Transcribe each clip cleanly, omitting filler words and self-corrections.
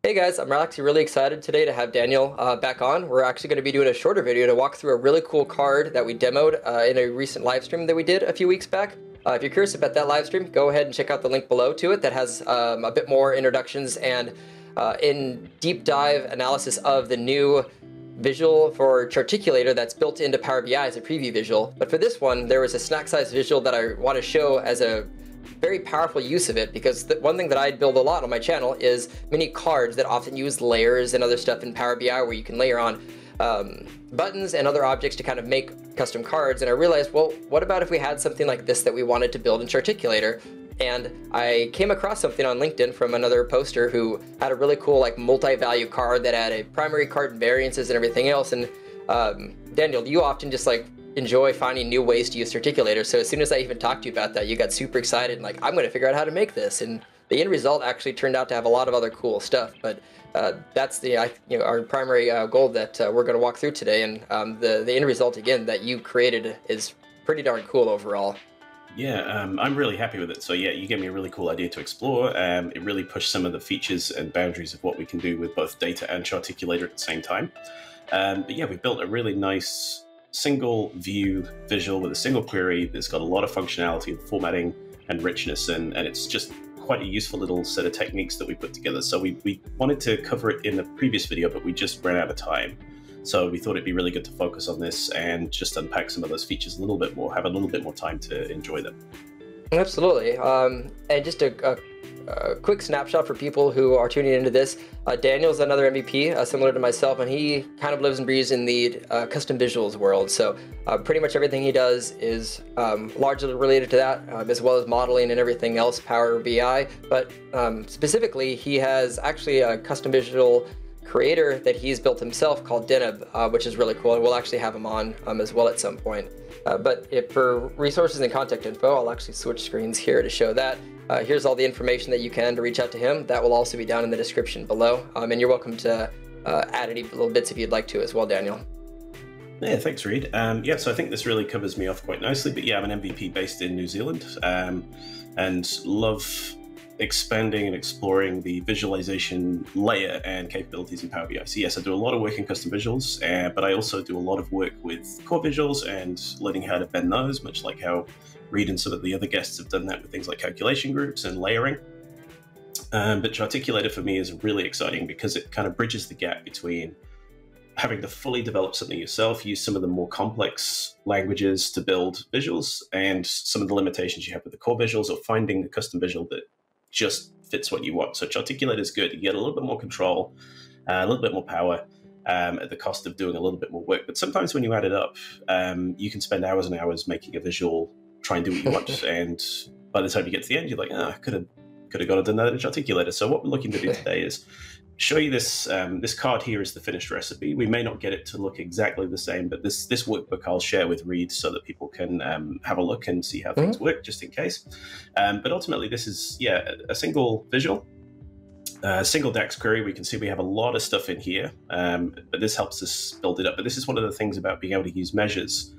Hey guys, I'm actually really excited today to have Daniel back on. We're actually going to be doing a shorter video to walk through a really cool card that we demoed in a recent live stream that we did a few weeks back. If you're curious about that live stream, go ahead and check out the link below to it that has a bit more introductions and in deep dive analysis of the new visual for Charticulator that's built into Power BI as a preview visual. But for this one, there was a snack size visual that I want to show as a very powerful use of it, because one thing that I build a lot on my channel is mini cards that often use layers and other stuff in Power BI where you can layer on buttons and other objects to kind of make custom cards. And I realized, well, what about if we had something like this that we wanted to build in Charticulator? And I came across something on LinkedIn from another poster who had a really cool like multi-value card that had a primary card and variances and everything else. And Daniel, you often just like enjoy finding new ways to use Charticulator. So as soon as I even talked to you about that, you got super excited and like, I'm going to figure out how to make this. And the end result actually turned out to have a lot of other cool stuff. But that's the our primary goal that we're going to walk through today. And the end result again that you created is pretty darn cool overall. Yeah, I'm really happy with it. So yeah, you gave me a really cool idea to explore. It really pushed some of the features and boundaries of what we can do with both data and Charticulator at the same time. But yeah, we built a really nice single view visual with a single query that's got a lot of functionality and formatting and richness, and it's just quite a useful little set of techniques that we put together. So we wanted to cover it in the previous video, but we just ran out of time. So we thought it'd be really good to focus on this and just unpack some of those features a little bit more, have a little bit more time to enjoy them. Absolutely. And just a quick snapshot for people who are tuning into this. Daniel's another MVP, similar to myself, and he kind of lives and breathes in the custom visuals world. So pretty much everything he does is largely related to that, as well as modeling and everything else, Power BI. But specifically, he has actually a custom visual creator that he's built himself called Deneb, which is really cool, and we'll actually have him on as well at some point. But for resources and contact info, I'll actually switch screens here to show that. Here's all the information that you can to reach out to him. That will also be down in the description below, and you're welcome to add any little bits if you'd like to as well, Daniel. Yeah, thanks, Reed. Yeah, so I think this really covers me off quite nicely, but yeah, I'm an MVP based in New Zealand, and love expanding and exploring the visualization layer and capabilities in Power BI. So yes, I do a lot of work in custom visuals, but I also do a lot of work with core visuals and learning how to bend those, much like how Reed and some of the other guests have done that with things like calculation groups and layering. But Charticulator for me is really exciting because it kind of bridges the gap between having to fully develop something yourself, use some of the more complex languages to build visuals, and some of the limitations you have with the core visuals, or finding the custom visual that just fits what you want. So Charticulator is good. You get a little bit more control, a little bit more power at the cost of doing a little bit more work. But sometimes when you add it up, you can spend hours and hours making a visual, try and do what you want. And by the time you get to the end, you're like, oh, I could have got it done that in Charticulator. So what we're looking to do today is show you this. This card here is the finished recipe. We may not get it to look exactly the same, but this workbook I'll share with Reed so that people can have a look and see how things work, just in case. But ultimately, this is, yeah, a single visual, single DAX query. We can see we have a lot of stuff in here, but this helps us build it up. But this is one of the things about being able to use measures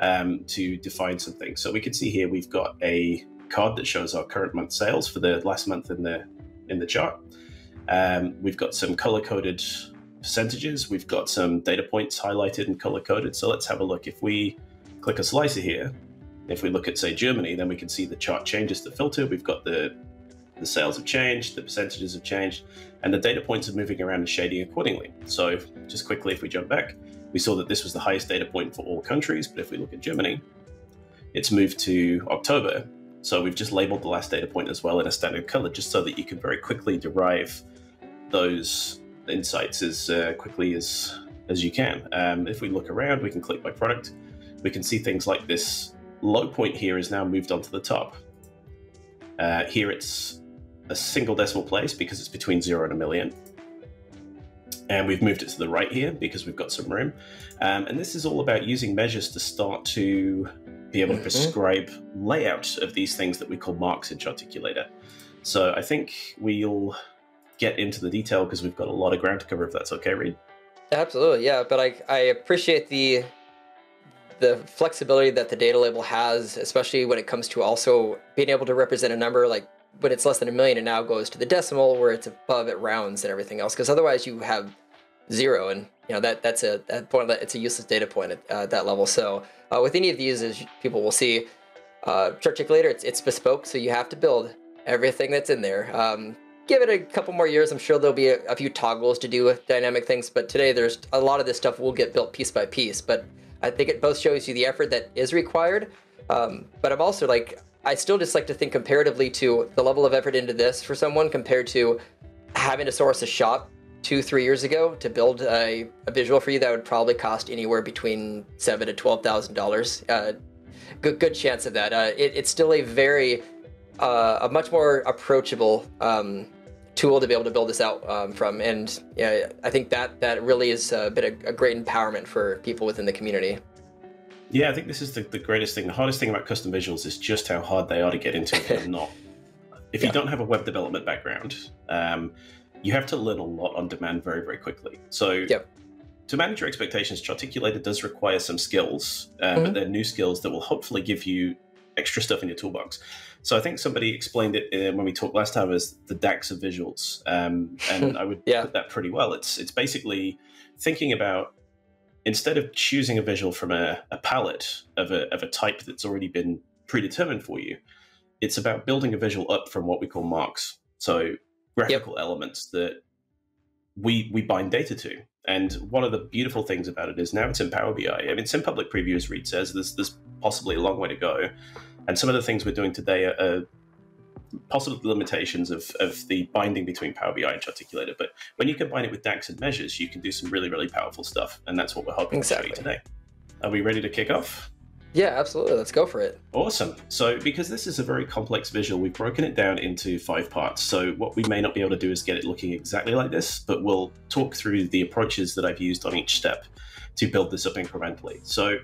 to define something. So we can see here we've got a card that shows our current month sales for the last month in the chart. We've got some color-coded percentages. We've got some data points highlighted and color-coded. So let's have a look. If we click a slicer here, if we look at, say, Germany, then we can see the chart changes the filter. We've got the sales have changed, the percentages have changed, and the data points are moving around and shading accordingly. So just quickly, if we jump back, we saw that this was the highest data point for all countries. But if we look at Germany, it's moved to October. So we've just labeled the last data point as well in a standard color, just so that you can very quickly derive those insights as quickly as you can. If we look around, we can click by product. We can see things like this low point here is now moved onto the top. Here it's a single decimal place because it's between 0 and 1,000,000. And we've moved it to the right here because we've got some room. And this is all about using measures to start to be able to prescribe layout of these things that we call marks in Charticulator. So I think we'll get into the detail because we've got a lot of ground to cover, if that's okay, Reed. Absolutely, yeah. But I appreciate the flexibility that the data label has, especially when it comes to also being able to represent a number. Like when it's less than 1 million, it now goes to the decimal, where it's above, it rounds and everything else. Because otherwise you have 0, and that's it's a useless data point at that level. So with any of these, as people will see, Charticulator, it's bespoke, so you have to build everything that's in there. Give it a couple more years, I'm sure there'll be a few toggles to do with dynamic things, but today there's a lot of this stuff will get built piece by piece. But I think it both shows you the effort that is required, but I'm also I still just like to think comparatively to the level of effort into this for someone compared to having to source a shop 2-3 years ago to build a visual for you that would probably cost anywhere between $7,000 to $12,000. Good chance of that. It's still a much more approachable tool to be able to build this out from, and I think that really has been a great empowerment for people within the community. Yeah, I think this is the greatest thing. The hardest thing about custom visuals is just how hard they are to get into if you're not. If you don't have a web development background, you have to learn a lot on demand very, very quickly. So to manage your expectations, Charticulator does require some skills, but they're new skills that will hopefully give you extra stuff in your toolbox. So I think somebody explained it when we talked last time as the DAX of visuals, and I would put that pretty well. It's basically thinking about, instead of choosing a visual from a palette of a type that's already been predetermined for you, it's about building a visual up from what we call marks. So graphical elements that we bind data to. And one of the beautiful things about it is now it's in Power BI. I mean, it's in public preview, as Reed says. There's possibly a long way to go. And some of the things we're doing today are possible limitations of the binding between Power BI and Charticulator. But when you combine it with DAX and measures, you can do some really, really powerful stuff. And that's what we're hoping to show you today. Are we ready to kick off? Yeah, absolutely. Let's go for it. Awesome. So because this is a very complex visual, we've broken it down into 5 parts. So what we may not be able to do is get it looking exactly like this, but we'll talk through the approaches that I've used on each step to build this up incrementally. So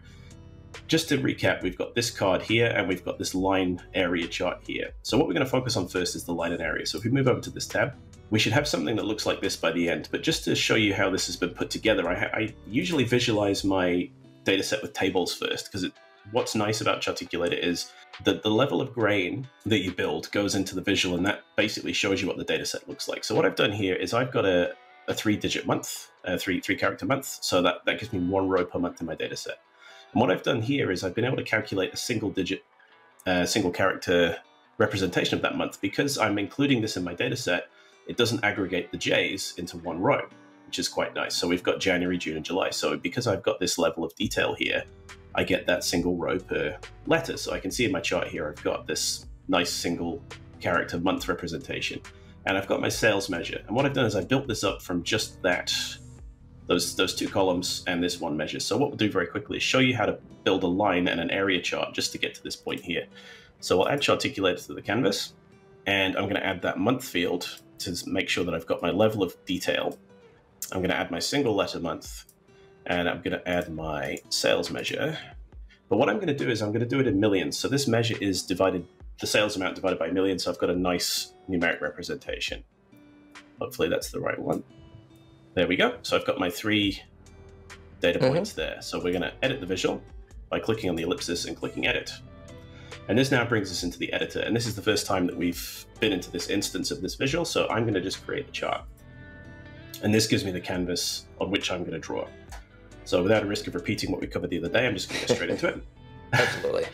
just to recap, we've got this card here and we've got this line area chart here. So what we're going to focus on first is the line and area. So if we move over to this tab, we should have something that looks like this by the end. But just to show you how this has been put together, I usually visualize my data set with tables first, because what's nice about Charticulator is that the level of grain that you build goes into the visual, and that basically shows you what the data set looks like. So what I've done here is I've got a 3-digit month, a three character month. So that gives me 1 row per month in my data set. And what I've done here is I've been able to calculate a single character representation of that month. Because I'm including this in my data set, it doesn't aggregate the J's into 1 row, which is quite nice. So we've got January, June, and July. So because I've got this level of detail here, I get that single row per letter. So I can see in my chart here, I've got this nice single character month representation. And I've got my sales measure. And what I've done is I built this up from just those 2 columns and this 1 measure. So what we'll do very quickly is show you how to build a line and an area chart just to get to this point here. So I'll add Charticulator to the canvas, and I'm going to add that month field to make sure that I've got my level of detail. I'm going to add my single letter month, and I'm going to add my sales measure. But what I'm going to do is I'm going to do it in millions. So this measure is the sales amount divided by million. So I've got a nice numeric representation. Hopefully that's the right one. There we go. So I've got my 3 data points there. So we're going to edit the visual by clicking on the ellipsis and clicking edit. And this now brings us into the editor. And this is the first time that we've been into this instance of this visual. So I'm going to just create the chart. And this gives me the canvas on which I'm going to draw. So without a risk of repeating what we covered the other day, I'm just going to go straight into it. Absolutely.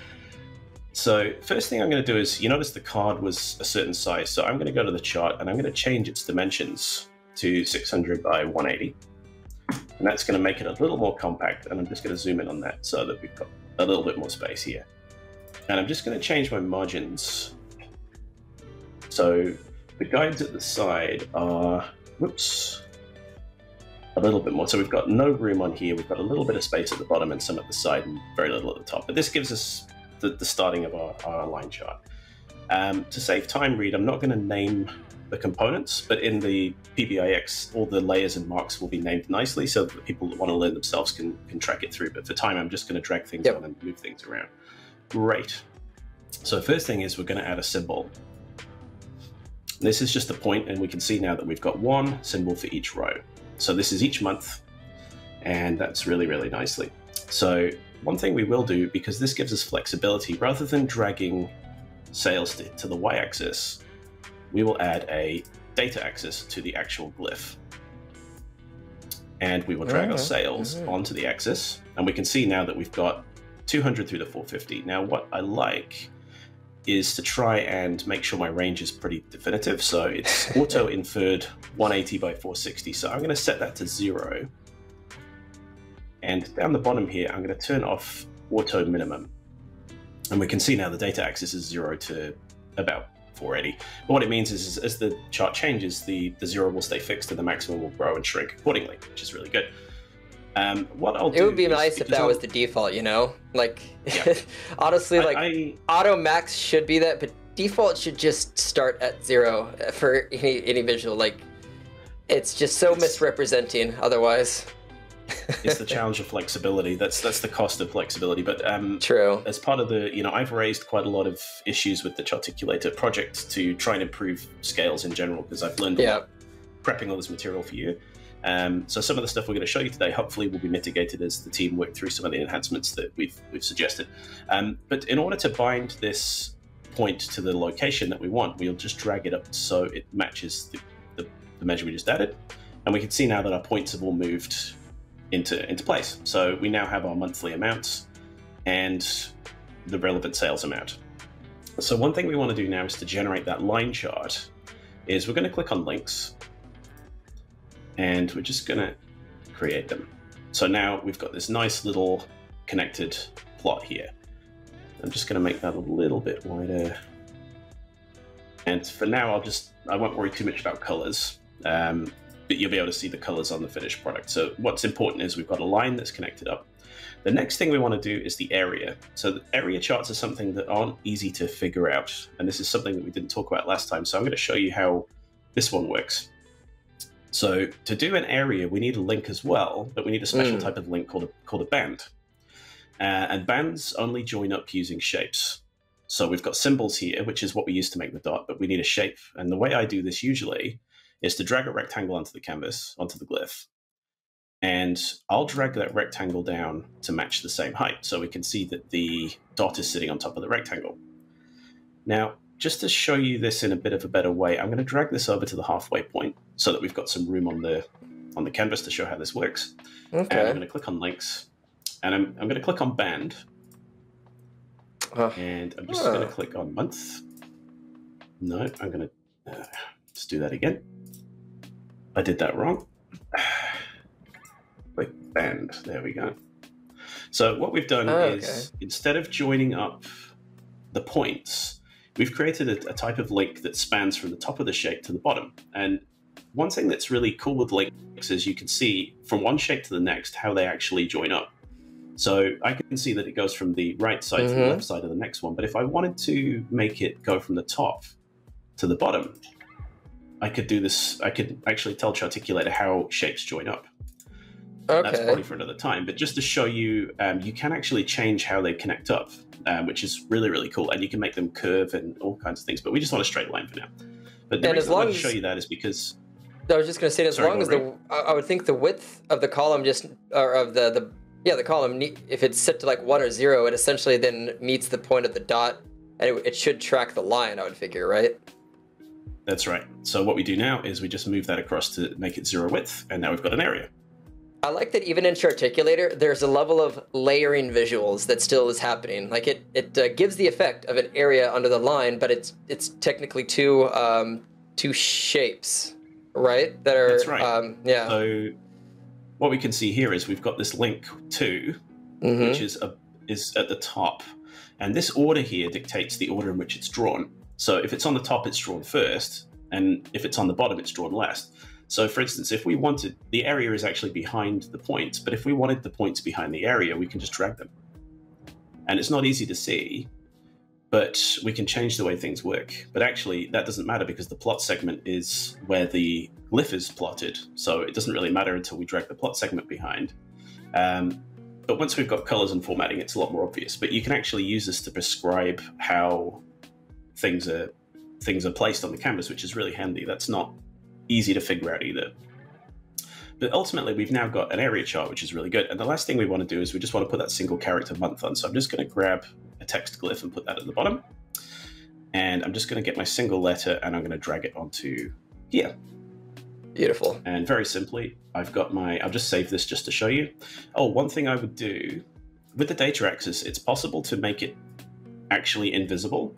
So first thing I'm going to do is, you notice the card was a certain size. So I'm going to go to the chart and I'm going to change its dimensions to 600 by 180. And that's going to make it a little more compact. And I'm just going to zoom in on that so that we've got a little bit more space here. And I'm just going to change my margins. So the guides at the side are, whoops, a little bit more. So we've got no room on here. We've got a little bit of space at the bottom and some at the side and very little at the top. But this gives us the starting of our line chart. To save time, Reed, I'm not going to name the components, but in the PBIX, all the layers and marks will be named nicely so that the people that want to learn themselves can track it through. But for time, I'm just going to drag things on and move things around. Great. So first thing is we're going to add a symbol. This is just a point, and we can see now that we've got 1 symbol for each row. So this is each month, and that's really, really nicely. So one thing we will do, because this gives us flexibility, rather than dragging sales to the y-axis, we will add a data axis to the actual glyph. And we will drag our sails onto the axis. And we can see now that we've got 200 through to 450. Now, what I like is to try and make sure my range is pretty definitive. So it's auto inferred 180 by 460. So I'm going to set that to 0. And down the bottom here, I'm going to turn off auto minimum. And we can see now the data axis is 0 to about 480. But what it means is as the chart changes, the 0 will stay fixed and the maximum will grow and shrink accordingly, which is really good. What I'll do, it would be nice if that was the default, you know? Like, yeah. Honestly, like, auto max should be that, but default should just start at 0 for any visual. Like, it's just so misrepresenting otherwise. It's the challenge of flexibility. That's the cost of flexibility. But true. As part of the, I've raised quite a lot of issues with the Charticulator project to try and improve scales in general, because I've learned a lot prepping all this material for you. So some of the stuff we're going to show you today hopefully will be mitigated as the team work through some of the enhancements that we've suggested. But in order to bind this point to the location that we want, we'll just drag it up so it matches the measure we just added. And we can see now that our points have all moved into place. So we now have our monthly amounts and the relevant sales amount. So one thing we want to do now is to generate that line chart is we're going to click on links and we're just going to create them. So now we've got this nice little connected plot here. I'm just going to make that a little bit wider. And for now, I won't worry too much about colors. But you'll be able to see the colors on the finished product. So what's important is we've got a line that's connected up. The next thing we want to do is the area. So the area charts are something that aren't easy to figure out. And this is something that we didn't talk about last time. So I'm going to show you how this one works. So to do an area, we need a link as well, but we need a special type of link called a band. And bands only join up using shapes. So we've got symbols here, which is what we use to make the dot, but we need a shape. And the way I do this usually is to drag a rectangle onto the canvas, onto the glyph. And I'll drag that rectangle down to match the same height. So we can see that the dot is sitting on top of the rectangle. Now, just to show you this in a bit of a better way, I'm going to drag this over to the halfway point so that we've got some room on the canvas to show how this works. Okay. And I'm going to click on links. And I'm going to click on band. And I'm just going to click on month. No, I'm going to just do that again. I did that wrong. Click band. There we go. So what we've done is instead of joining up the points, we've created a type of link that spans from the top of the shape to the bottom. And one thing that's really cool with links is you can see from one shape to the next how they actually join up. So I can see that it goes from the right side to the left side of the next one. But if I wanted to make it go from the top to the bottom, I could do this. I could actually tell Charticulator how shapes join up. Okay. That's probably for another time. But just to show you, you can actually change how they connect up, which is really, really cool. And you can make them curve and all kinds of things. But we just want a straight line for now. But the reason I want to show you that is because... I was just going to say, as long as I would think the width of the column of the column, if it's set to like 1 or 0, it essentially then meets the point of the dot, and it should track the line, I would figure, right? That's right. So what we do now is we just move that across to make it 0 width, and now we've got an area. I like that even in Charticulator, there's a level of layering visuals that still is happening. Like it gives the effect of an area under the line, but it's technically two shapes, right? That are, that's right. Yeah. So what we can see here is we've got this link 2, which is at the top, and this order here dictates the order in which it's drawn. So if it's on the top, it's drawn first, and if it's on the bottom, it's drawn last. So for instance, if we wanted, the area is actually behind the points, but if we wanted the points behind the area, we can just drag them. And it's not easy to see, but we can change the way things work. But actually, that doesn't matter because the plot segment is where the glyph is plotted. So it doesn't really matter until we drag the plot segment behind. But once we've got colors and formatting, it's a lot more obvious. But you can actually use this to prescribe how things are placed on the canvas, which is really handy. That's not easy to figure out either. But ultimately, we've now got an area chart, which is really good. And the last thing we want to do is we just want to put that single character month on. So I'm just going to grab a text glyph and put that at the bottom. And I'm just going to get my single letter and I'm going to drag it onto here. Beautiful. And very simply, I'll just save this just to show you. Oh, one thing I would do with the data axis, it's possible to make it actually invisible,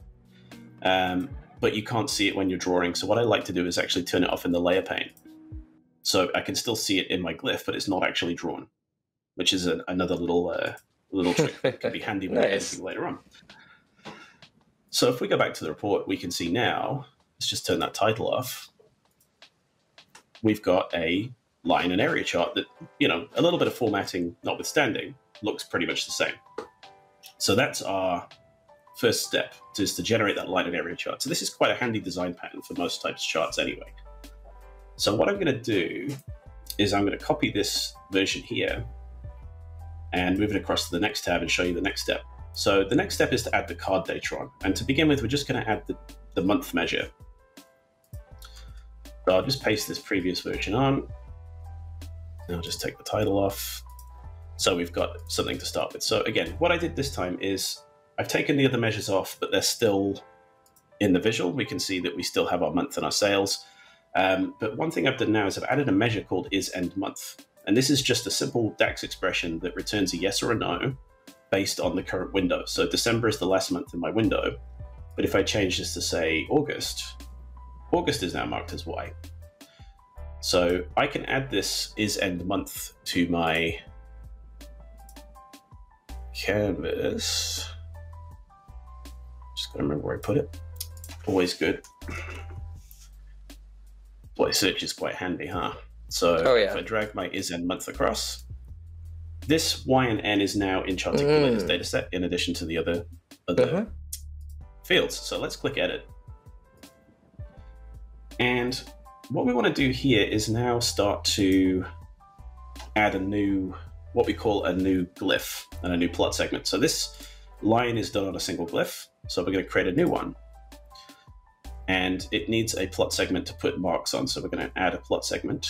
but you can't see it when you're drawing. So what I like to do is actually turn it off in the layer pane. So I can still see it in my glyph, but it's not actually drawn, which is another little trick that can be handy when you're editing later on. So if we go back to the report, we can see now, let's just turn that title off. We've got a line and area chart that, a little bit of formatting notwithstanding, looks pretty much the same. So that's our first step, is to generate that line and area chart. So this is quite a handy design pattern for most types of charts anyway. So what I'm going to do is I'm going to copy this version here and move it across to the next tab and show you the next step. So the next step is to add the card data on. And to begin with, we're just going to add the month measure. So I'll just paste this previous version on. And I'll just take the title off. So we've got something to start with. So again, what I did this time is I've taken the other measures off, but they're still in the visual. We can see that we still have our month and our sales. But one thing I've done now is I've added a measure called isEndMonth. And this is just a simple DAX expression that returns a yes or a no based on the current window. So December is the last month in my window. But if I change this to say August is now marked as Y. So I can add this isEndMonth to my canvas. Just gotta remember where I put it. Always good. Boy, search is quite handy, huh? So if I drag my isEndMonth across, this Y and N is now in Charticulator's dataset in addition to the other fields. So let's click edit. And what we want to do here is now start to add what we call a new glyph and a new plot segment. So this line is done on a single glyph. So we're going to create a new one. And it needs a plot segment to put marks on. So we're going to add a plot segment.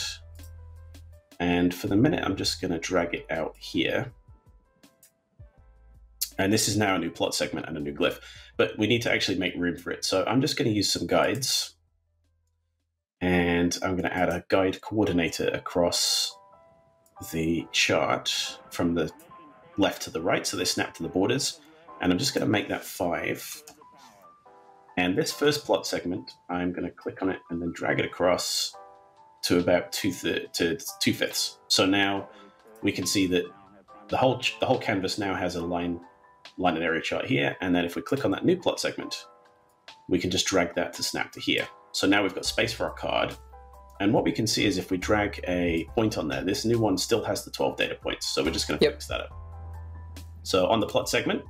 And for the minute, I'm just going to drag it out here. And this is now a new plot segment and a new glyph. But we need to actually make room for it. So I'm just going to use some guides. And I'm going to add a guide coordinator across the chart from the left to the right. So they snap to the borders. And I'm just going to make that 5. And this first plot segment, I'm going to click on it and then drag it across to about 2/5. So now we can see that the whole canvas now has a line and area chart here. And then if we click on that new plot segment, we can just drag that to snap to here. So now we've got space for our card. And what we can see is if we drag a point on there, this new one still has the 12 data points. So we're just going to fix that up. So on the plot segment,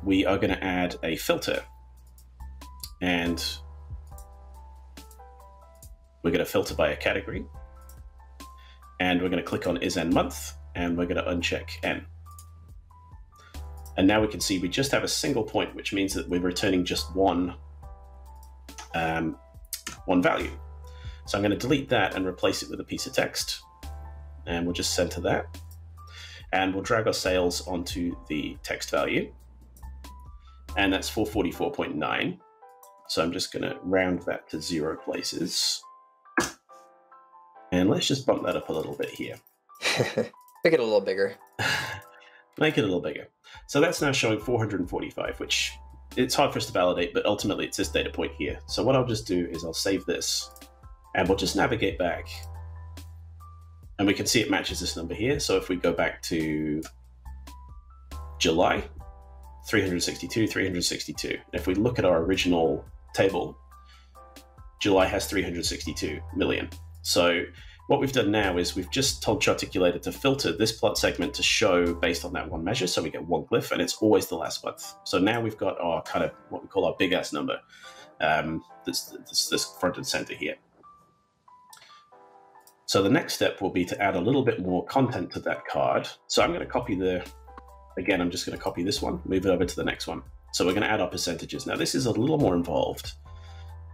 we are going to add a filter. And we're going to filter by a category. And we're going to click on isEndMonth. And we're going to uncheck N. And now we can see we just have a single point, which means that we're returning just one value. So I'm going to delete that and replace it with a piece of text. And we'll just center that. And we'll drag our sales onto the text value. And that's 444.9. So I'm just going to round that to 0 places. And let's just bump that up a little bit here. Make it a little bigger. Make it a little bigger. So that's now showing 445, which it's hard for us to validate, but ultimately it's this data point here. So what I'll just do is I'll save this and we'll just navigate back. And we can see it matches this number here. So if we go back to July, 362, 362. If we look at our original table, July has 362 million. So what we've done now is we've just told Charticulator to filter this plot segment to show based on that one measure. So we get one glyph and it's always the last month. So now we've got our kind of what we call our big ass number. This front and center here. So the next step will be to add a little bit more content to that card. So I'm going to copy again, I'm just going to copy this one, move it over to the next one. So we're going to add our percentages. Now this is a little more involved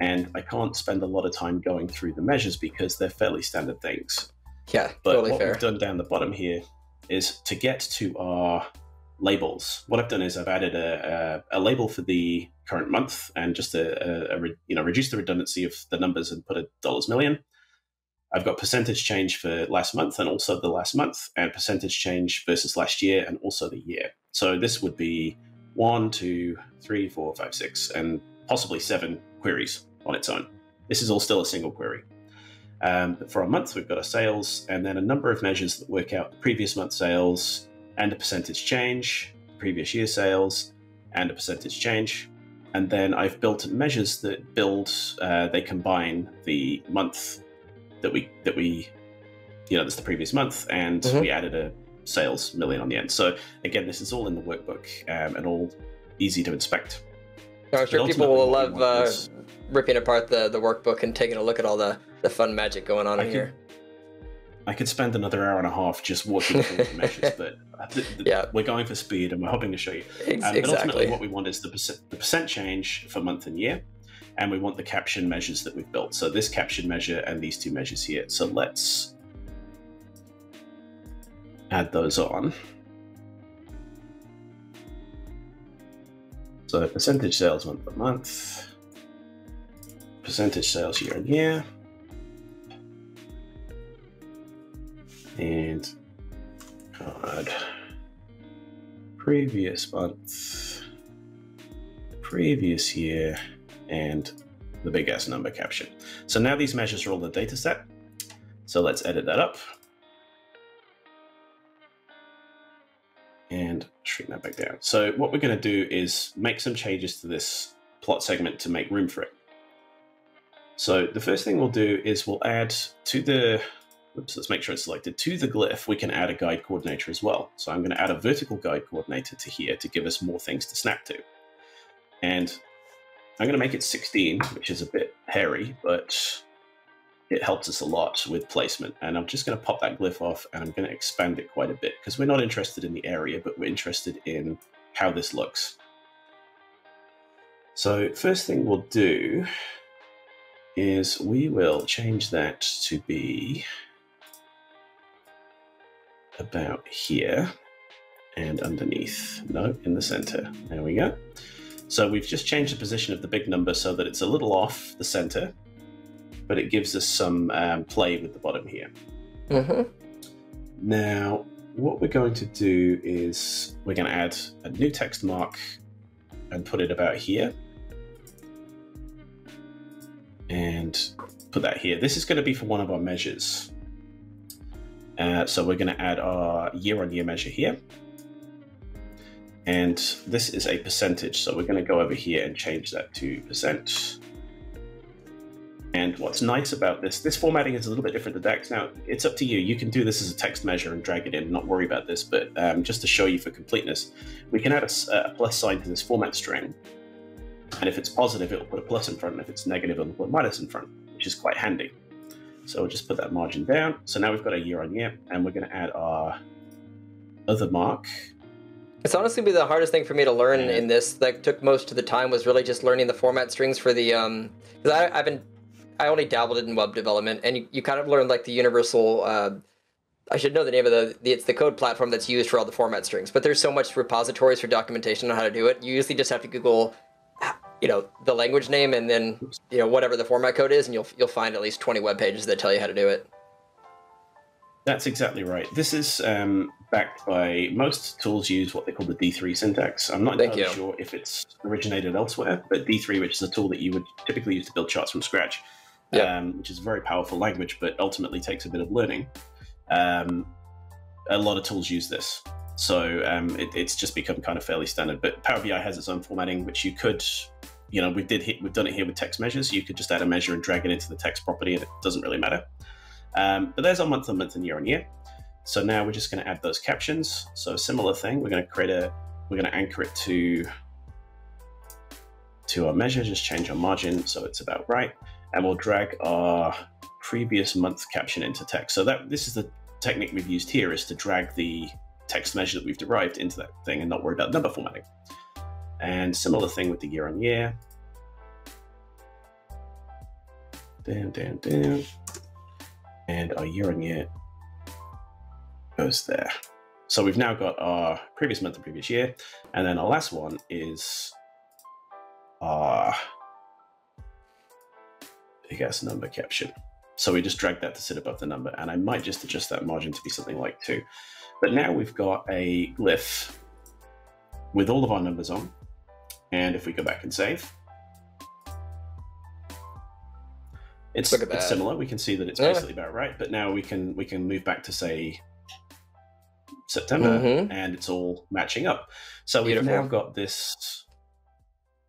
and I can't spend a lot of time going through the measures because they're fairly standard things. Yeah, but totally what fair. we've done down the bottom here is to get to our labels. What I've done is I've added a label for the current month and just reduced the redundancy of the numbers and put a dollars million. I've got percentage change for last month and also the last month, and percentage change versus last year and also the year. So this would be 1, 2, 3, 4, 5, 6, and possibly 7 queries on its own. This is all still a single query. But for a month, we've got a sales and then a number of measures that work out the previous month sales and a percentage change, previous year sales and a percentage change. And then I've built measures that they combine the month that we that's the previous month, and we added a sales million on the end. So again, this is all in the workbook and all easy to inspect. I'm sure people will love ripping apart the workbook and taking a look at all the fun magic going on in here. I could spend another hour and a half just walking through the measures, but we're going for speed and we're hoping to show you. But ultimately what we want is the percent change for month and year, and we want the caption measures that we've built. So this caption measure and these 2 measures here. So let's add those on. So percentage sales month to month, percentage sales year on year, and previous month, previous year, and the big ass number caption. So now these measures are all in the data set. So let's edit that up and shrink that back down. So what we're going to do is make some changes to this plot segment to make room for it. So the first thing we'll do is we'll add to the, let's make sure it's selected, to the glyph, we can add a guide coordinator as well. So I'm going to add a vertical guide coordinator to here to give us more things to snap to. And I'm going to make it 16, which is a bit hairy, but it helps us a lot with placement. And I'm just going to pop that glyph off and I'm going to expand it quite a bit because we're not interested in the area, but we're interested in how this looks. So first thing we'll do is we will change that to be about here and underneath. No, in the center. There we go. So we've just changed the position of the big number so that it's a little off the center, but it gives us some play with the bottom here. Now, what we're going to do is we're going to add a new text mark and put it about here. And put that here. This is going to be for one of our measures. So we're going to add our year-on-year measure here. And this is a percentage. So we're going to go over here and change that to %. And what's nice about this formatting is a little bit different to DAX. Now, it's up to you. You can do this as a text measure and drag it in, not worry about this. But just to show you for completeness, we can add a plus sign to this format string. And if it's positive, it'll put a plus in front. And if it's negative, it'll put a minus in front, which is quite handy. So we'll just put that margin down. So now we've got a year on year, and we're going to add our other mark. It's honestly been the hardest thing for me to learn in this. That took most of the time was really just learning the format strings for the. Because I only dabbled in web development, and you kind of learn like the universal. I should know the name of it's the code platform that's used for all the format strings. But there's so much repositories for documentation on how to do it. You usually just have to Google, the language name and then whatever the format code is, and you'll find at least 20 web pages that tell you how to do it. That's exactly right. This is backed by most tools use what they call the D3 syntax. I'm not entirely sure if it's originated elsewhere, but D3, which is a tool that you would typically use to build charts from scratch, which is a very powerful language, but ultimately takes a bit of learning. A lot of tools use this. So it's just become kind of fairly standard. But Power BI has its own formatting, which you could, we've done it here with text measures. You could just add a measure and drag it into the text property, and it doesn't really matter. But there's our month on month and year on year. So now we're just going to add those captions. So a similar thing, we're going to anchor it to our measure, just change our margin so it's about right. And we'll drag our previous month caption into text. So this is the technique we've used here, is to drag the text measure that we've derived into that thing and not worry about number formatting. And similar thing with the year on year. Down. And our year on year goes there. So we've now got our previous month and previous year, and then our last one is our big ass number caption. So we just drag that to sit above the number, and I might just adjust that margin to be something like 2. But now we've got a glyph with all of our numbers on, and if we go back and save, it's similar. We can see that it's basically about right, but now we can move back to, say, September, and it's all matching up. So we've now got this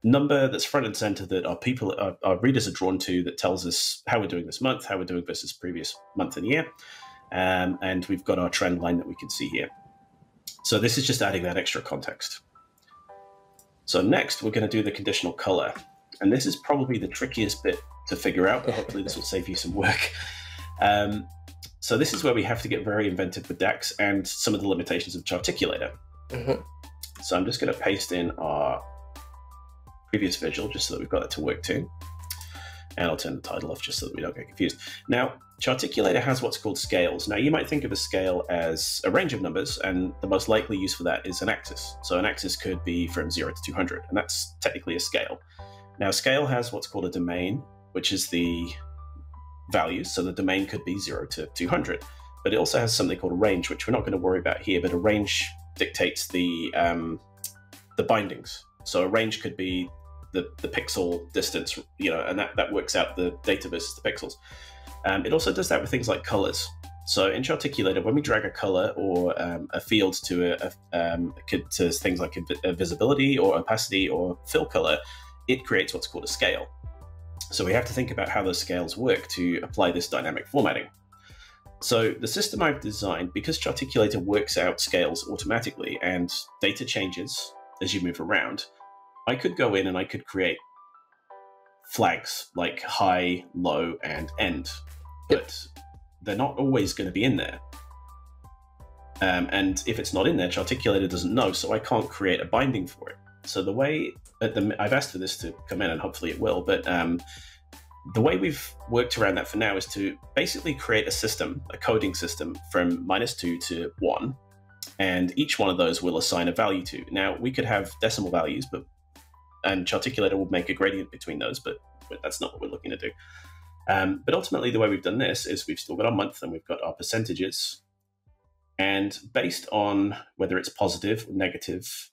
number that's front and center that our readers are drawn to, that tells us how we're doing this month, how we're doing versus previous month and year, and we've got our trend line that we can see here. So this is just adding that extra context. So next, we're going to do the conditional color, and this is probably the trickiest bit to figure out, but hopefully this will save you some work. So this is where we have to get very inventive with DAX and some of the limitations of Charticulator. So I'm just going to paste in our previous visual just so that we've got it to work to. And I'll turn the title off just so that we don't get confused. Now, Charticulator has what's called scales. Now, you might think of a scale as a range of numbers, and the most likely use for that is an axis. So an axis could be from 0 to 200, and that's technically a scale. Now, a scale has what's called a domain, which is the values. So the domain could be 0 to 200, but it also has something called a range, which we're not going to worry about here, but a range dictates the bindings. So a range could be the pixel distance, and that works out the data versus the pixels. It also does that with things like colors. So in Charticulator, when we drag a color or a field to things like a visibility or opacity or fill color, it creates what's called a scale. So we have to think about how those scales work to apply this dynamic formatting. So the system I've designed, because Charticulator works out scales automatically and data changes as you move around, I could go in and I could create flags like high, low, and end, but they're not always going to be in there. And if it's not in there, Charticulator doesn't know, so I can't create a binding for it. So the way I've asked for this to come in, and hopefully it will, but the way we've worked around that for now is to basically create a system, a coding system from -2 to 1, and each one of those will assign a value to. Now, we could have decimal values, and Charticulator will make a gradient between those, but that's not what we're looking to do. But ultimately, the way we've done this is we've still got our month and we've got our percentages, and based on whether it's positive, negative,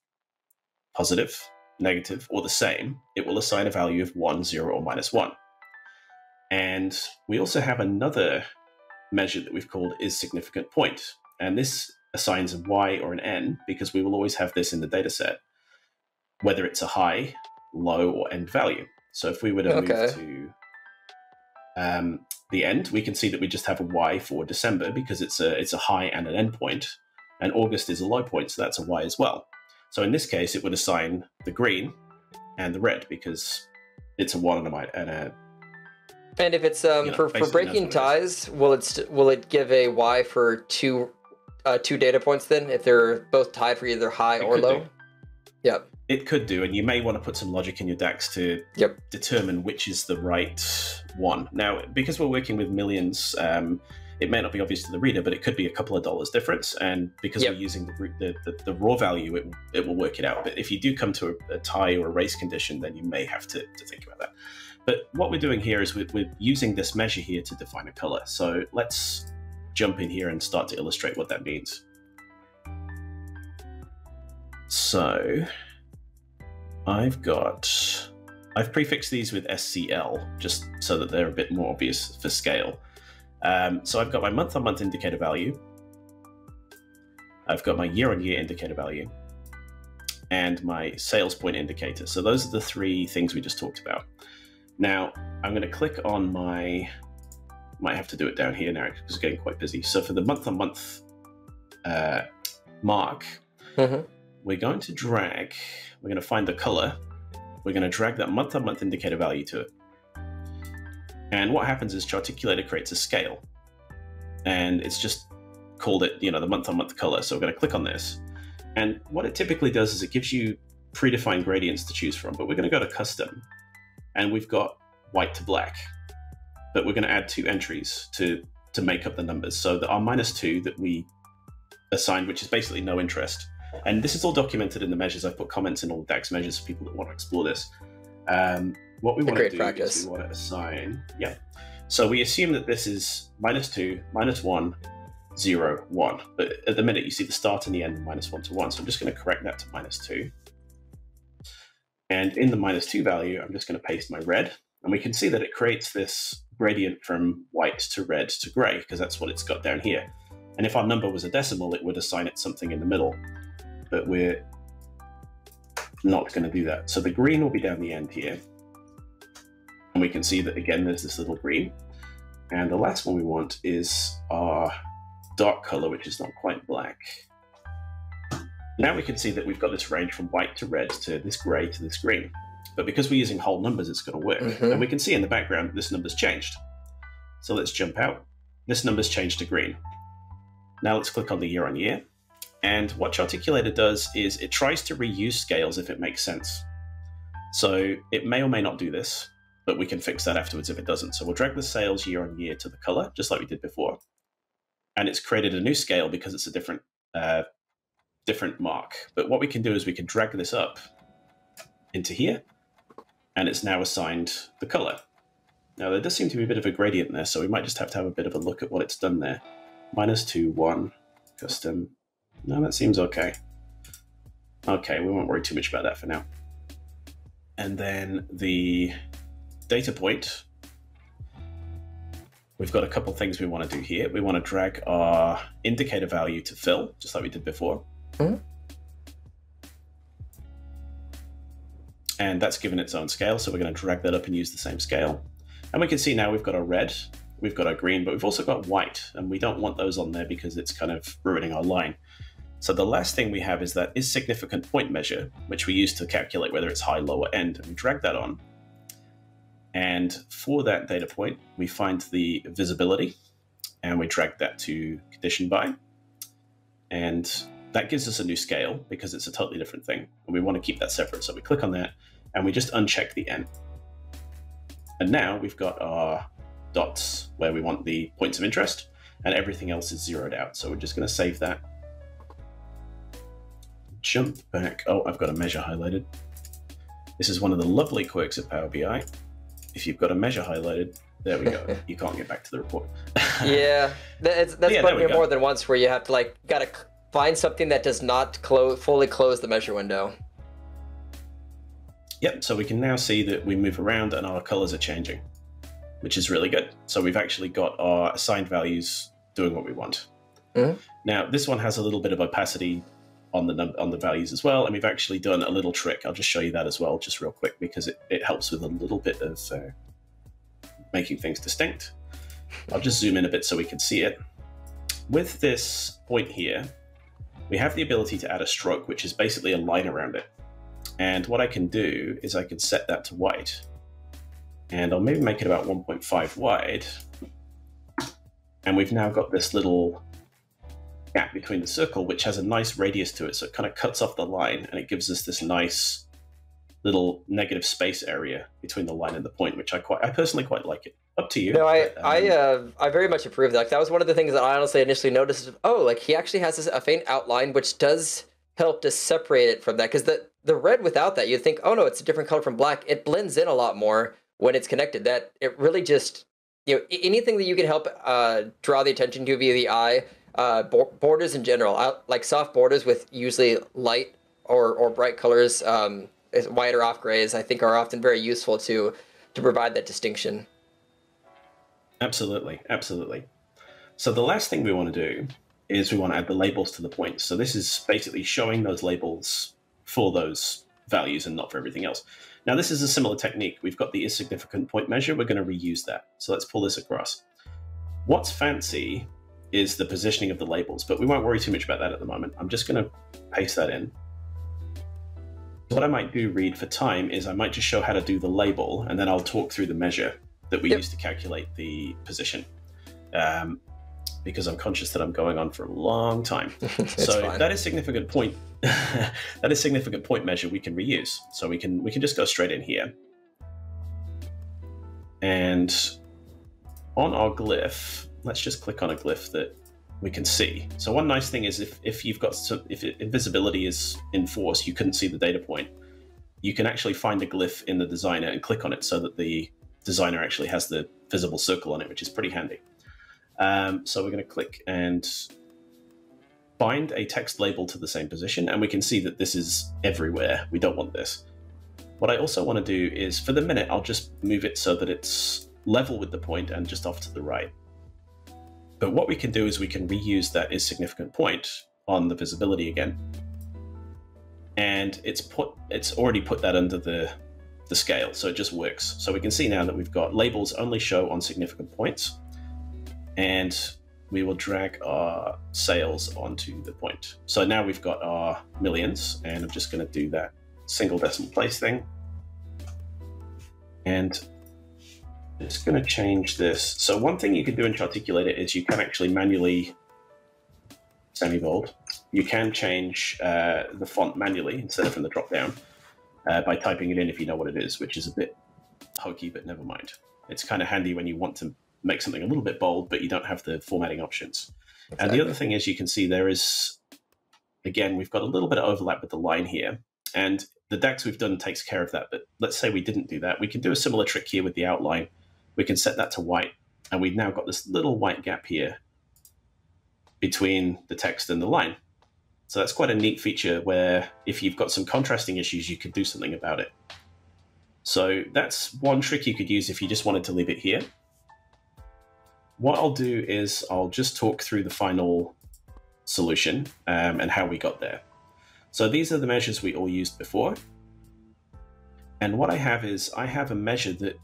or the same, it will assign a value of 1, 0, or -1. And we also have another measure that we've called is significant point. And this assigns a Y or an N, because we will always have this in the data set, whether it's a high, low, or end value. So if we were to move to the end, we can see that we just have a Y for December because it's a high and an end point, and August is a low point, so that's a Y as well. So in this case, it would assign the green and the red because it's a 1 and a And if it's for breaking ties, will it give a Y for two data points then, if they're both tied for either high or low? Yep. It could do, and you may want to put some logic in your DAX to determine which is the right one. Now, because we're working with millions, it may not be obvious to the reader, but it could be a couple of dollars difference, and because we're using the raw value, it will work it out. But if you do come to a tie or a race condition, then you may have to think about that. But what we're doing here is we're using this measure here to define a color. So let's jump in here and start to illustrate what that means. So I've prefixed these with SCL just so that they're a bit more obvious for scale. So I've got my month-on-month indicator value. I've got my year-on-year indicator value and my sales point indicator. So those are the three things we just talked about. Now I'm going to click on might have to do it down here now because it's getting quite busy. So for the month-on-month mark, we're going to find the color. We're going to drag that month-on-month indicator value to it. And what happens is Charticulator creates a scale. And it's just called it, the month-on-month color. So we're going to click on this. And what it typically does is it gives you predefined gradients to choose from. But we're going to go to custom. And we've got white to black. But we're going to add 2 entries to make up the numbers. So that our -2 that we assigned, which is basically no interest. And this is all documented in the measures. I've put comments in all the DAX measures for people that want to explore this. What we want to do is we want to assign, So we assume that this is -2, -1, 0, 1. But at the minute, you see the start and the end -1 to 1. So I'm just going to correct that to -2. And in the -2 value, I'm just going to paste my red. And we can see that it creates this gradient from white to red to gray, because that's what it's got down here. And if our number was a decimal, it would assign it something in the middle. But we're not going to do that. So the green will be down the end here. And we can see that, again, there's this little green. And the last one we want is our dark color, which is not quite black. Now we can see that we've got this range from white to red to this gray to this green. But because we're using whole numbers, it's going to work. And we can see in the background that this number's changed. So let's jump out. This number's changed to green. Now let's click on the year on year. And what Charticulator does is it tries to reuse scales if it makes sense. So it may or may not do this, but we can fix that afterwards if it doesn't. So we'll drag the sales year on year to the color, just like we did before. And it's created a new scale because it's a different mark. But what we can do is we can drag this up into here, and it's now assigned the color. Now there does seem to be a bit of a gradient there, so we might just have to have a bit of a look at what it's done there. -2, 1, custom. No, that seems okay. Okay, we won't worry too much about that for now. And then the data point, we've got a couple things we want to do here. We want to drag our indicator value to fill, just like we did before. And that's given its own scale, so we're going to drag that up and use the same scale. And we can see now we've got our red, we've got our green, but we've also got white, and we don't want those on there because it's kind of ruining our line. So the last thing we have is that is significant point measure, which we use to calculate whether it's high, low, or end, and we drag that on. And for that data point, we find the visibility, and we drag that to condition by. And that gives us a new scale because it's a totally different thing, and we want to keep that separate. So we click on that, and we just uncheck the N. And now we've got our dots where we want the points of interest, and everything else is zeroed out. So we're just going to save that. Jump back. Oh, I've got a measure highlighted. This is one of the lovely quirks of Power BI. If you've got a measure highlighted, there we go. You can't get back to the report. Yeah, that's bugged me more than once, where you have to gotta find something that does not fully close the measure window. Yep, so we can now see that we move around and our colors are changing, which is really good. So we've actually got our assigned values doing what we want. Now, this one has a little bit of opacity on the values as well, and we've actually done a little trick. I'll just show you that as well, just real quick, because it helps with a little bit of making things distinct. I'll just zoom in a bit so we can see it. With this point here, we have the ability to add a stroke, which is basically a line around it. And what I can do is I can set that to white, and I'll maybe make it about 1.5 wide. And we've now got this little gap between the circle, which has a nice radius to it. So it kind of cuts off the line, and it gives us this nice little negative space area between the line and the point, which I personally quite like it. Up to you. No, I very much approve that. That was one of the things that I honestly initially noticed. Oh, he actually has a faint outline, which does help to separate it from that. Because the red without that, you'd think, oh no, it's a different color from black. It blends in a lot more when it's connected. That it really just, anything that you can help draw the attention to via the eye. Borders in general, like soft borders with usually light or bright colors, white or off grays, I think are often very useful to provide that distinction. Absolutely, absolutely. So the last thing we want to do is we want to add the labels to the points. So this is basically showing those labels for those values and not for everything else. Now this is a similar technique. We've got the is significant point measure. We're going to reuse that. So let's pull this across. What's fancy is the positioning of the labels, but we won't worry too much about that at the moment. I'm just going to paste that in. What I might do, Reed, for time is I might just show how to do the label, and then I'll talk through the measure that we use to calculate the position, because I'm conscious that I'm going on for a long time. So fine. That is significant point. That is significant point measure we can reuse. So we can just go straight in here, and on our glyph, let's just click on a glyph that we can see. So one nice thing is if you've got if invisibility is in force, you couldn't see the data point, you can actually find a glyph in the designer and click on it so that the designer actually has the visible circle on it, which is pretty handy. So we're going to click and bind a text label to the same position, and we can see that this is everywhere. We don't want this. What I also want to do is, for the minute, I'll just move it so that it's level with the point and just off to the right. But what we can do is we can reuse that is significant point on the visibility again. And it's already put that under the scale, so it just works. So we can see now that we've got labels only show on significant points, and we will drag our sales onto the point. So now we've got our millions, and I'm just going to do that single decimal place thing. And it's going to change this. So one thing you can do in Charticulator is you can actually manually semi-bold. You can change the font manually instead of from the drop down by typing it in if you know what it is, which is a bit hokey, but never mind. It's kind of handy when you want to make something a little bit bold, but you don't have the formatting options. Exactly. And the other thing is you can see there is, again, we've got a little bit of overlap with the line here. And the DAX we've done takes care of that. But let's say we didn't do that. We can do a similar trick here with the outline. We can set that to white. And we've now got this little white gap here between the text and the line. So that's quite a neat feature where if you've got some contrasting issues, you could do something about it. So that's one trick you could use if you just wanted to leave it here. What I'll do is I'll just talk through the final solution and how we got there. So these are the measures we all used before. And what I have is I have a measure that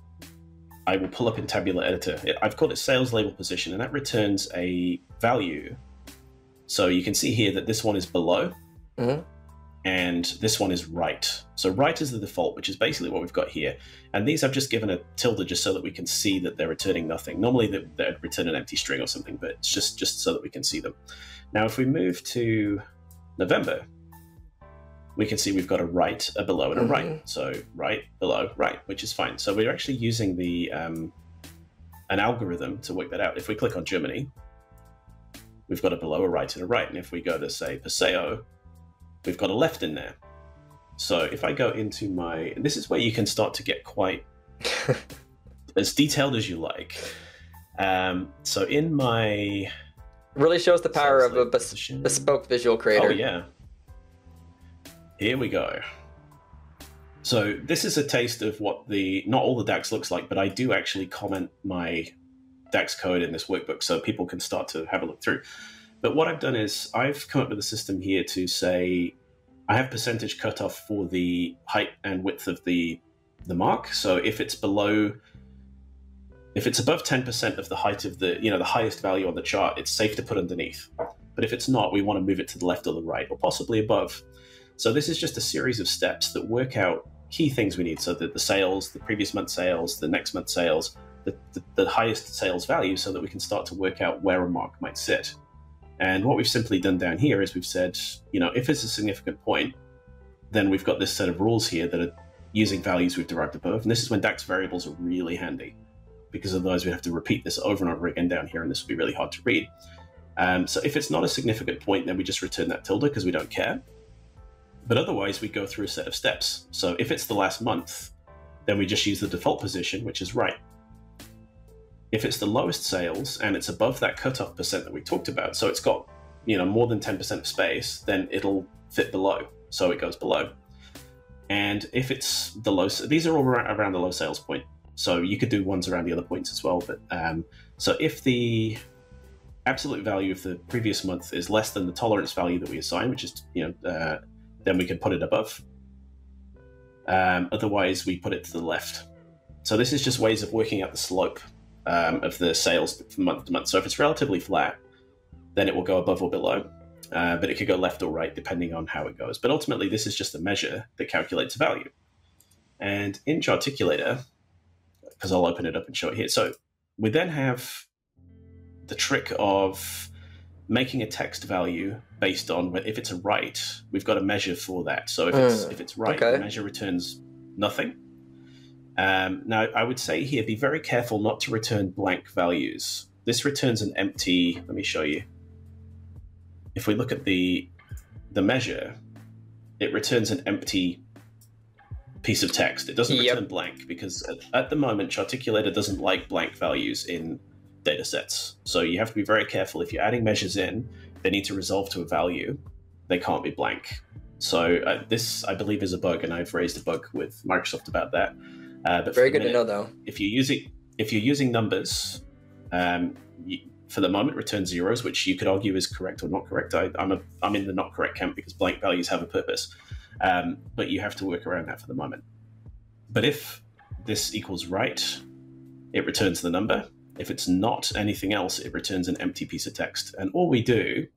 I will pull up in Tabular Editor. I've called it sales label position, and that returns a value. So you can see here that this one is below and this one is right. So right is the default, which is basically what we've got here. And these I've just given a tilde just so that we can see that they're returning nothing. Normally they'd return an empty string or something, but it's just so that we can see them. Now, if we move to November, we can see we've got a right, a below, and a right. So right, below, right, which is fine. So we're actually using the an algorithm to work that out. If we click on Germany, we've got a below, a right, and a right. And if we go to, say, Paseo, we've got a left in there. So if I go into my, and this is where you can start to get quite as detailed as you like. So in my... Really shows the power of a bespoke visual creator. Oh, yeah. Here we go. So this is a taste of what not all the DAX looks like, but I do actually comment my DAX code in this workbook so people can start to have a look through. But what I've done is I've come up with a system here to say I have percentage cutoff for the height and width of the mark. So if it's below, if it's above 10% of the height of the highest value on the chart, it's safe to put underneath. But if it's not, we want to move it to the left or the right, or possibly above. So this is just a series of steps that work out key things we need. So that the sales, the previous month sales, the next month sales, the highest sales value, so that we can start to work out where a mark might sit. And what we've simply done down here is we've said, if it's a significant point, then we've got this set of rules here that are using values we've derived above. And this is when DAX variables are really handy, because otherwise we'd have to repeat this over and over again down here, and this would be really hard to read. So if it's not a significant point, then we just return that tilde because we don't care. But otherwise, we go through a set of steps. So if it's the last month, then we just use the default position, which is right. If it's the lowest sales and it's above that cutoff percent that we talked about, so it's got more than 10% of space, then it'll fit below. So it goes below. And if it's the low, these are all around the low sales point. So you could do ones around the other points as well. But so if the absolute value of the previous month is less than the tolerance value that we assign, which is then we can put it above. Otherwise, we put it to the left. So this is just ways of working out the slope of the sales from month to month. So if it's relatively flat, then it will go above or below, but it could go left or right depending on how it goes. But ultimately, this is just a measure that calculates a value. And in Charticulator, because I'll open it up and show it here. So we then have the trick of making a text value based on if it's a right, we've got a measure for that. So if it's right, the measure returns nothing. Now, I would say here, be very careful not to return blank values. This returns an empty, let me show you. if we look at the measure, it returns an empty piece of text. It doesn't return blank, because at the moment, Charticulator doesn't like blank values in data sets. So you have to be very careful. If you're adding measures in, they need to resolve to a value. They can't be blank. So this, I believe, is a bug, and I've raised a bug with Microsoft about that. But very good to know, though. If you're using numbers, for the moment, return zeros, which you could argue is correct or not correct. I'm in the not correct camp because blank values have a purpose, but you have to work around that for the moment. But if this equals right, it returns the number. If it's not anything else, it returns an empty piece of text. And all we do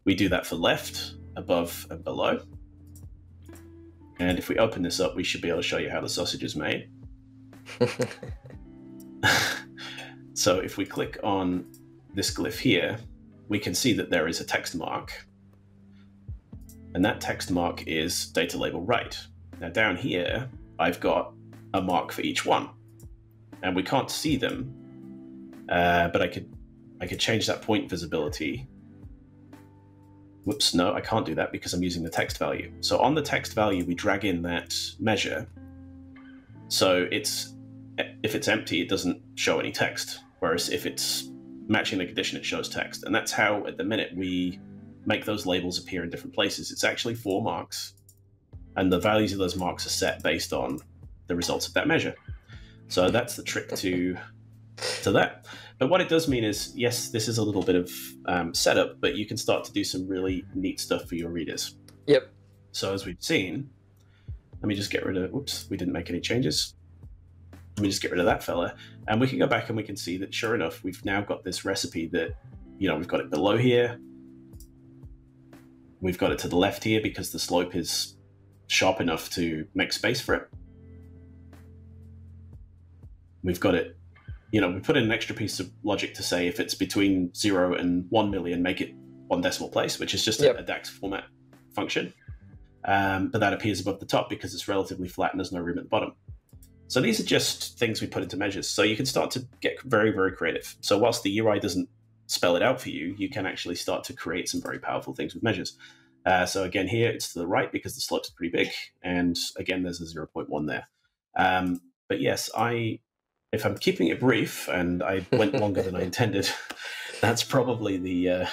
that for left, above, and below. And if we open this up, we should be able to show you how the sausage is made. So if we click on this glyph here, we can see that there is a text mark. And that text mark is data label right. Now down here, I've got a mark for each one. And we can't see them, but I could change that point visibility. Whoops, no, I can't do that because I'm using the text value. So on the text value, we drag in that measure. So if it's empty, it doesn't show any text. Whereas if it's matching the condition, it shows text. And that's how, at the minute, we make those labels appear in different places. It's actually 4 marks. And the values of those marks are set based on the results of that measure. So that's the trick to that. But what it does mean is, yes, this is a little bit of setup, but you can start to do some really neat stuff for your readers. Yep. So as we've seen, let me just get rid of, whoops, we didn't make any changes. Let me just get rid of that fella. And we can go back and we can see that, sure enough, we've now got this recipe that, we've got it below here. We've got it to the left here because the slope is sharp enough to make space for it. We've got it, we put in an extra piece of logic to say if it's between 0 and 1 million, make it 1 decimal place, which is just a DAX format function. But that appears above the top because it's relatively flat and there's no room at the bottom. So these are just things we put into measures. So you can start to get very, very creative. So whilst the UI doesn't spell it out for you, you can actually start to create some very powerful things with measures. So again, here it's to the right because the slope's pretty big. And again, there's a 0.1 there. But yes, if I'm keeping it brief, and I went longer than I intended, that's probably the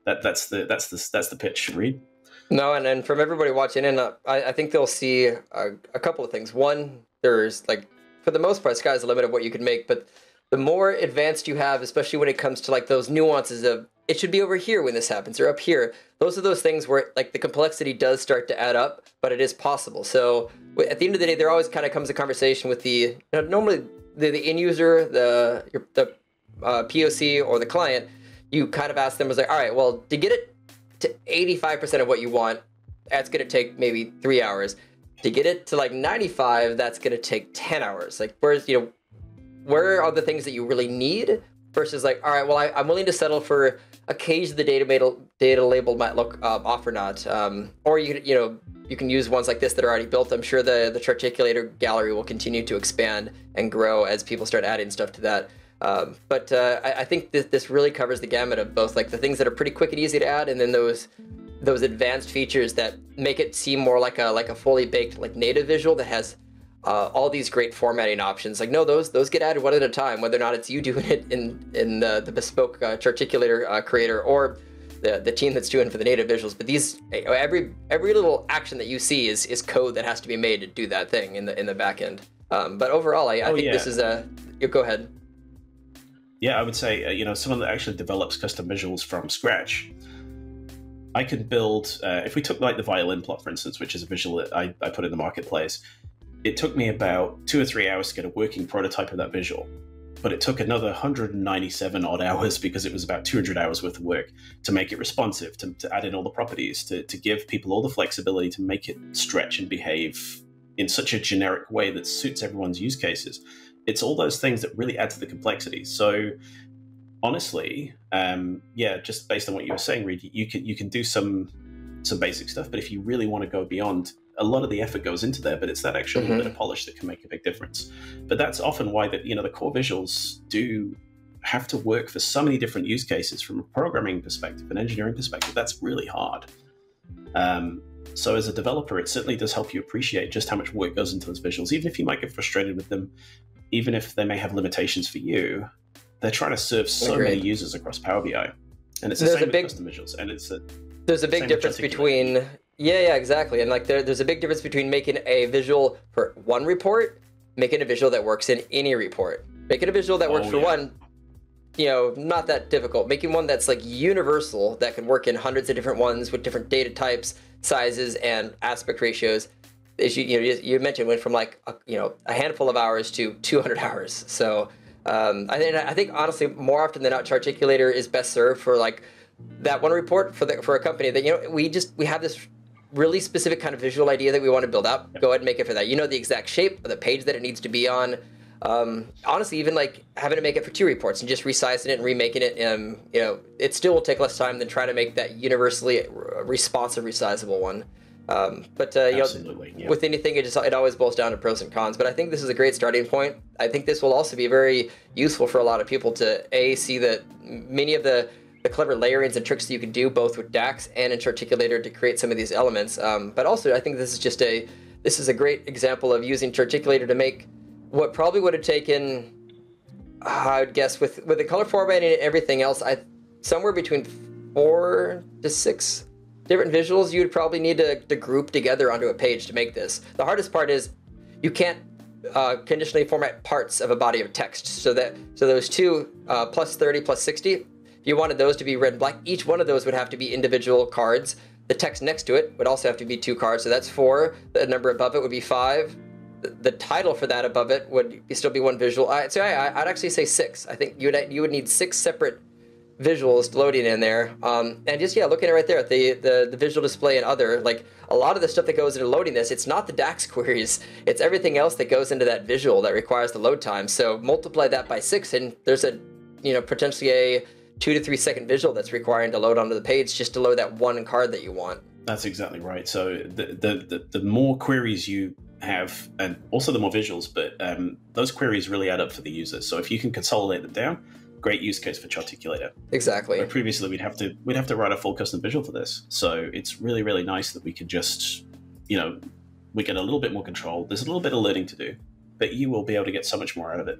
that's the pitch, Reed. No, and then from everybody watching in, I think they'll see a couple of things. One, there's for the most part, sky's the limit of what you can make, but the more advanced you have, especially when it comes to those nuances of it should be over here when this happens or up here, those are those things where the complexity does start to add up, but it is possible. So at the end of the day, there always kind of comes a conversation with the normally the end user, the POC or the client. You kind of ask them, all right, well, to get it to 85% of what you want, that's going to take maybe 3 hours. To get it to 95, that's going to take 10 hours. Where are the things that you really need versus all right, well, I'm willing to settle for a cage the data label might look off or not. Or you can use ones like this that are already built. I'm sure the Charticulator gallery will continue to expand and grow as people start adding stuff to that. But I think this really covers the gamut of both the things that are pretty quick and easy to add, and then those advanced features that make it seem more like a fully baked native visual that has all these great formatting options. No, those get added one at a time, whether or not it's you doing it in the bespoke Charticulator creator or the team that's doing for the native visuals. But these every little action that you see is code that has to be made to do that thing in the back end. But overall, I think this is go ahead. Yeah, I would say, someone that actually develops custom visuals from scratch, I can build, if we took the violin plot, for instance, which is a visual that I put in the marketplace, it took me about 2 or 3 hours to get a working prototype of that visual. But it took another 197 odd hours because it was about 200 hours worth of work to make it responsive, to add in all the properties, to give people all the flexibility to make it stretch and behave in such a generic way that suits everyone's use cases. It's all those things that really add to the complexity. So honestly, just based on what you were saying, Reed, you can do some basic stuff, but if you really want to go beyond, a lot of the effort goes into there, but it's that extra little bit of polish that can make a big difference. But that's often why the core visuals do have to work for so many different use cases from a programming perspective, an engineering perspective. That's really hard. So as a developer, it certainly does help you appreciate just how much work goes into those visuals. Even if you might get frustrated with them, even if they may have limitations for you, they're trying to serve so many users across Power BI. And it's the same with custom visuals. And there's a big difference between, yeah, exactly. And like there's a big difference between making a visual for one report, making a visual that works in any report. Making a visual that works for one, not that difficult. Making one that's like universal, that can work in hundreds of different ones with different data types, sizes, and aspect ratios. As you mentioned, went from like a handful of hours to 200 hours. So I think honestly, more often than not, Charticulator is best served for like that one report for a company that we have this really specific kind of visual idea that we want to build up. Go ahead and make it for that. The exact shape of the page that it needs to be on. Honestly, even like having to make it for 2 reports and just resizing it and remaking it, it still will take less time than trying to make that universally responsive, resizable one. But with anything, it always boils down to pros and cons. But I think this is a great starting point. I think this will also be very useful for a lot of people to see that many of the clever layerings and tricks that you can do both with DAX and in Charticulator to create some of these elements. But also, I think this is a great example of using Charticulator to make what probably would have taken, I would guess, with the color formatting and everything else, somewhere between 4 to 6 different visuals you would probably need to group together onto a page to make this. The hardest part is you can't conditionally format parts of a body of text. So those two plus 30 plus 60, if you wanted those to be red and black, each one of those would have to be individual cards. The text next to it would also have to be 2 cards, so that's 4. The number above it would be 5. The title for that above it would still be 1 visual. I'd actually say 6. I think you would need 6 separate visuals loading in there. And just looking at it right there at the visual display and other, like a lot of the stuff that goes into loading this, it's not the DAX queries, it's everything else that goes into that visual that requires the load time. So multiply that by 6, and there's potentially a 2 to 3 second visual that's requiring to load onto the page just to load that one card that you want. That's exactly right. So the more queries you have, and also the more visuals, but those queries really add up for the user. So if you can consolidate them down, great use case for Charticulator. Exactly. But previously we'd have to write a full custom visual for this. So it's really, really nice that we could just, we get a little bit more control. There's a little bit of learning to do, but you will be able to get so much more out of it.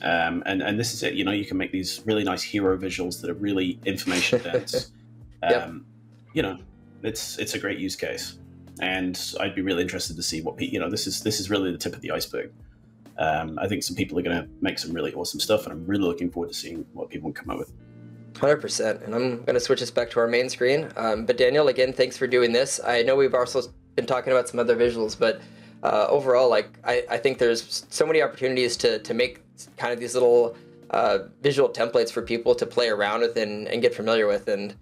And this is it. You can make these really nice hero visuals that are really information dense. It's a great use case, and I'd be really interested to see what this is really the tip of the iceberg. I think some people are going to make some really awesome stuff, and I'm really looking forward to seeing what people can come up with. 100%. And I'm going to switch us back to our main screen. But Daniel, again, thanks for doing this. I know we've also been talking about some other visuals, but overall, I think there's so many opportunities to make kind of these little visual templates for people to play around with and get familiar with. And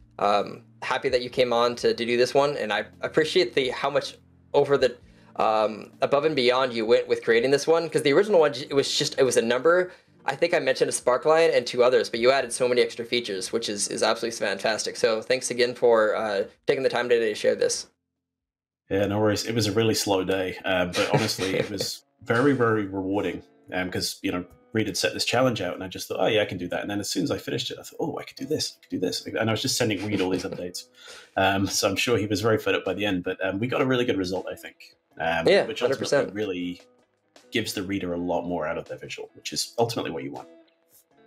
happy that you came on to do this one. And I appreciate how much over the above and beyond you went with creating this one, because the original one, it was a number. I think I mentioned a sparkline and 2 others, but you added so many extra features, which is absolutely fantastic. So thanks again for taking the time today to share this. Yeah, no worries. It was a really slow day, but honestly, it was very, very rewarding because, Reed had set this challenge out, and I just thought, oh yeah, I can do that. And then as soon as I finished it, I thought, oh, I could do this, And I was just sending Reed all these updates. So I'm sure he was very fed up by the end, but we got a really good result, I think. Which 100%. Really gives the reader a lot more out of their visual, which is ultimately what you want.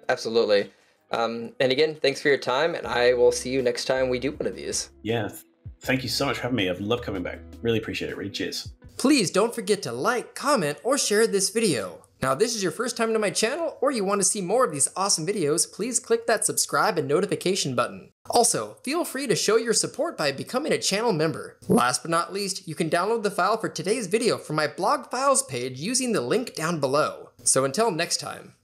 Absolutely. And again, thanks for your time, and I will see you next time we do one of these. Yeah, thank you so much for having me. I've loved coming back. Really appreciate it, Reed. Cheers. Please don't forget to like, comment, or share this video. Now, if this is your first time to my channel, or you want to see more of these awesome videos, please click that subscribe and notification button. Also, feel free to show your support by becoming a channel member. Last but not least, you can download the file for today's video from my blog files page using the link down below. So until next time.